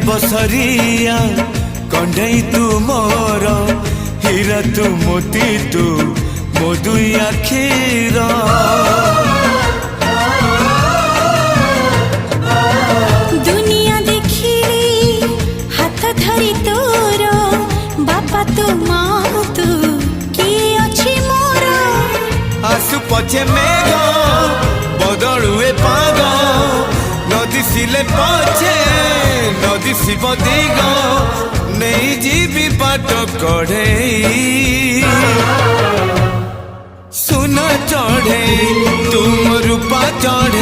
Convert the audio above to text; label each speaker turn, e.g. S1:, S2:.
S1: बसरिया कंढई तू मोर हीरा तू मोती तू मो दुई आखिर
S2: दुनिया देखिली हाथ धरी तोर बापा तू माँ तू किए अछि मोर
S1: आसु पछे मेघ बदलुए पाग नदी सिले पछे नदी शिव दिग नहीं जीवी बाट कढ़े सुन चढ़े तुम रूपा चढ़े